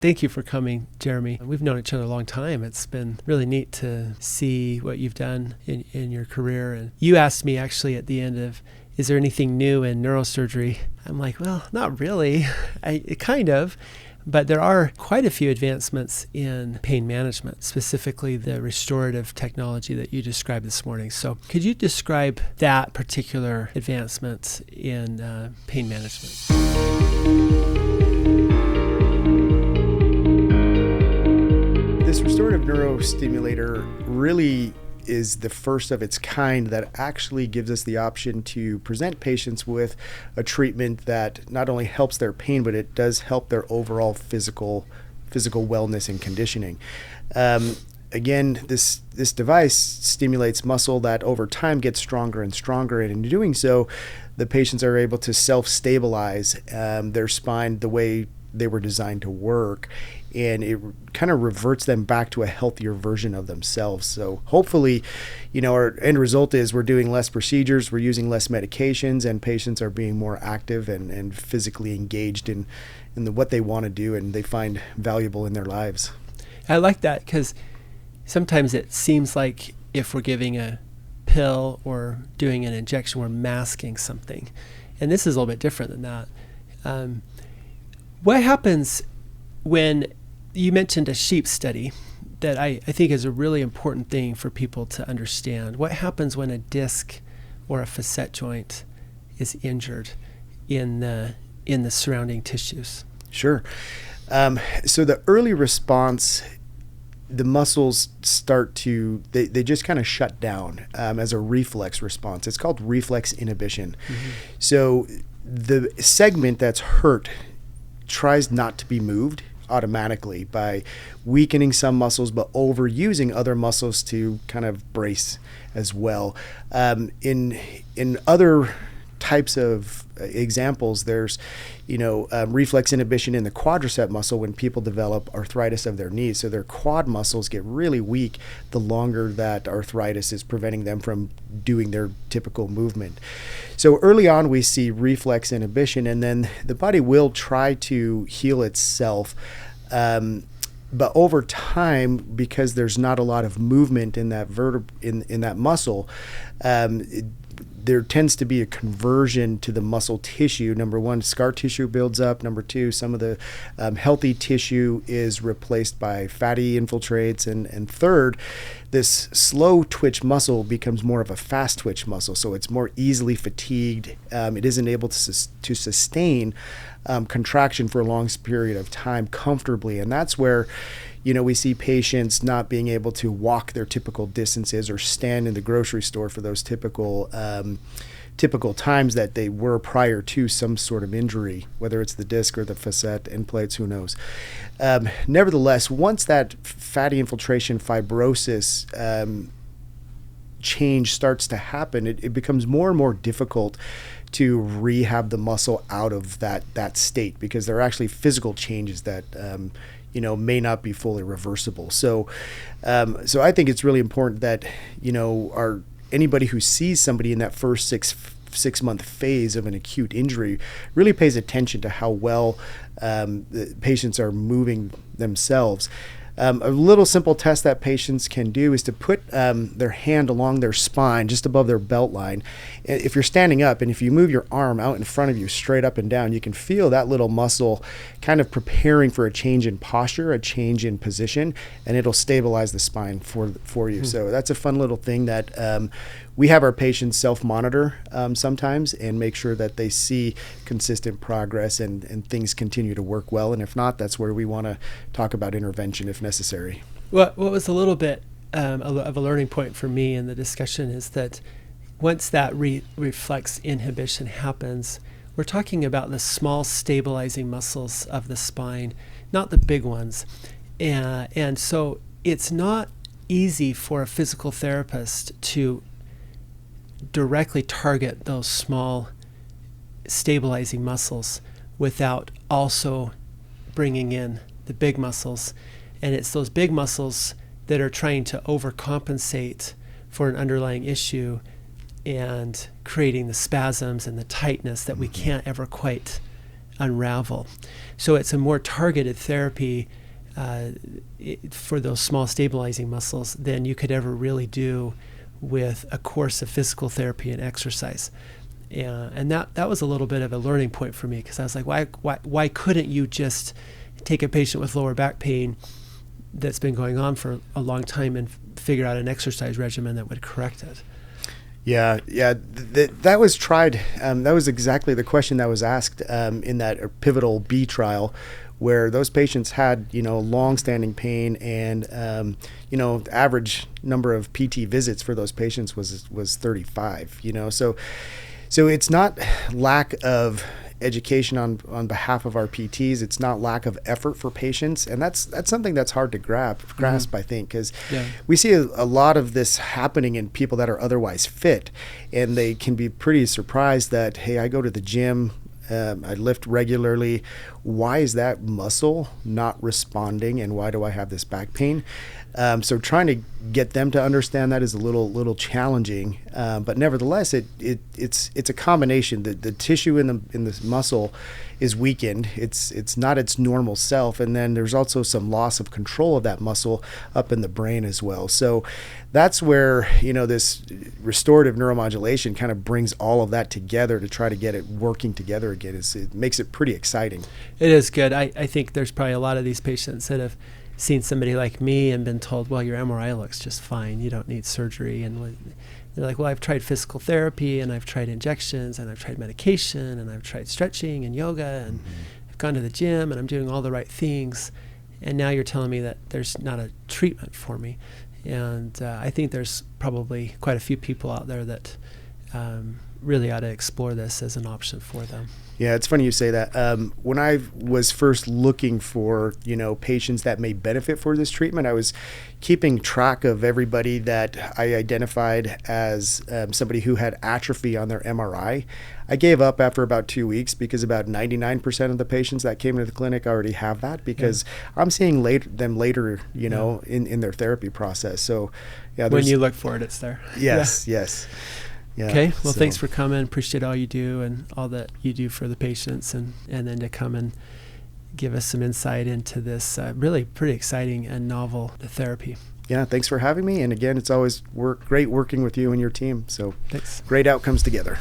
Thank you for coming, Jeremy. We've known each other a long time. It's been really neat to see what you've done in your career. And you asked me actually at the end of, is there anything new in neurosurgery? I'm like, well, not really. Kind of. But there are quite a few advancements in pain management, specifically the restorative technology that you described this morning. So could you describe that particular advancement in pain management? This restorative neurostimulator really is the first of its kind that actually gives us the option to present patients with a treatment that not only helps their pain, but it does help their overall physical wellness and conditioning. Again, this device stimulates muscle that over time gets stronger and stronger, and in doing so, the patients are able to self-stabilize their spine the way they were designed to work, and it kind of reverts them back to a healthier version of themselves. So hopefully, our end result is we're doing less procedures, we're using less medications, and patients are being more active and physically engaged in what they want to do and they find valuable in their lives. I like that because sometimes it seems like if we're giving a pill or doing an injection, we're masking something. And this is a little bit different than that. What happens when you mentioned a sheep study that I think is a really important thing for people to understand? What happens when a disc or a facet joint is injured in the surrounding tissues? Sure. So the early response, the muscles start to, they just kind of shut down as a reflex response. It's called reflex inhibition. Mm-hmm. So the segment that's hurt tries not to be moved automatically by weakening some muscles but overusing other muscles to kind of brace as well. In other types of examples, there's reflex inhibition in the quadricep muscle when people develop arthritis of their knees. So their quad muscles get really weak the longer that arthritis is preventing them from doing their typical movement. So early on we see reflex inhibition, and then the body will try to heal itself. But over time, because there's not a lot of movement in that in that muscle, there tends to be a conversion to the muscle tissue. Number one, scar tissue builds up. Number two, some of the healthy tissue is replaced by fatty infiltrates. And third, this slow twitch muscle becomes more of a fast twitch muscle. So it's more easily fatigued. It isn't able to sustain contraction for a long period of time comfortably. And that's where we see patients not being able to walk their typical distances or stand in the grocery store for those typical times that they were prior to some sort of injury, whether it's the disc or the facet, end plates, who knows. Nevertheless, once that fatty infiltration fibrosis change starts to happen, it becomes more and more difficult to rehab the muscle out of that state, because there are actually physical changes that may not be fully reversible. So I think it's really important that anybody who sees somebody in that first six month phase of an acute injury really pays attention to how well the patients are moving themselves. A little simple test that patients can do is to put their hand along their spine, just above their belt line. If you're standing up and if you move your arm out in front of you straight up and down, you can feel that little muscle kind of preparing for a change in posture, a change in position, and it'll stabilize the spine for you. Mm-hmm. So that's a fun little thing that we have our patients self-monitor sometimes and make sure that they see consistent progress and things continue to work well. And if not, that's where we want to talk about intervention if necessary. What was a little bit of a learning point for me in the discussion is that once that reflex inhibition happens, we're talking about the small stabilizing muscles of the spine, not the big ones. And so it's not easy for a physical therapist to directly target those small stabilizing muscles without also bringing in the big muscles. And it's those big muscles that are trying to overcompensate for an underlying issue and creating the spasms and the tightness that we can't ever quite unravel. So it's a more targeted therapy for those small stabilizing muscles than you could ever really do with a course of physical therapy and exercise. And that was a little bit of a learning point for me, because I was like, why couldn't you just take a patient with lower back pain that's been going on for a long time and figure out an exercise regimen that would correct it? Yeah. That was tried. That was exactly the question that was asked in that pivotal B trial, where those patients had, long-standing pain, and the average number of PT visits for those patients was 35. So it's not lack of education on behalf of our PTs. It's not lack of effort for patients, and that's something that's hard to grasp, I think, because we see a lot of this happening in people that are otherwise fit, and they can be pretty surprised that, hey, I go to the gym, I lift regularly. Why is that muscle not responding, and why do I have this back pain? So trying to get them to understand that is a little challenging, but nevertheless, it's a combination. The tissue in this muscle is weakened. It's not its normal self, and then there's also some loss of control of that muscle up in the brain as well. So that's where this restorative neuromodulation kind of brings all of that together to try to get it working together again. It makes it pretty exciting. It is good. I think there's probably a lot of these patients that have seen somebody like me and been told, well, your MRI looks just fine, you don't need surgery. And they're like, well, I've tried physical therapy, and I've tried injections, and I've tried medication, and I've tried stretching and yoga, and I've gone to the gym, and I'm doing all the right things, and now you're telling me that there's not a treatment for me. And I think there's probably quite a few people out there that really ought to explore this as an option for them. Yeah, it's funny you say that. When I was first looking for, patients that may benefit for this treatment, I was keeping track of everybody that I identified as somebody who had atrophy on their MRI. I gave up after about 2 weeks, because about 99% of the patients that came into the clinic already have that, because I'm seeing them later, in their therapy process. So, yeah. When you look for it, it's there. Yes. Yeah, okay. Well, thanks for coming. Appreciate all you do and all that you do for the patients, and then to come and give us some insight into this really pretty exciting and novel therapy. Yeah, thanks for having me. And again, it's always great working with you and your team. So thanks. Great outcomes together.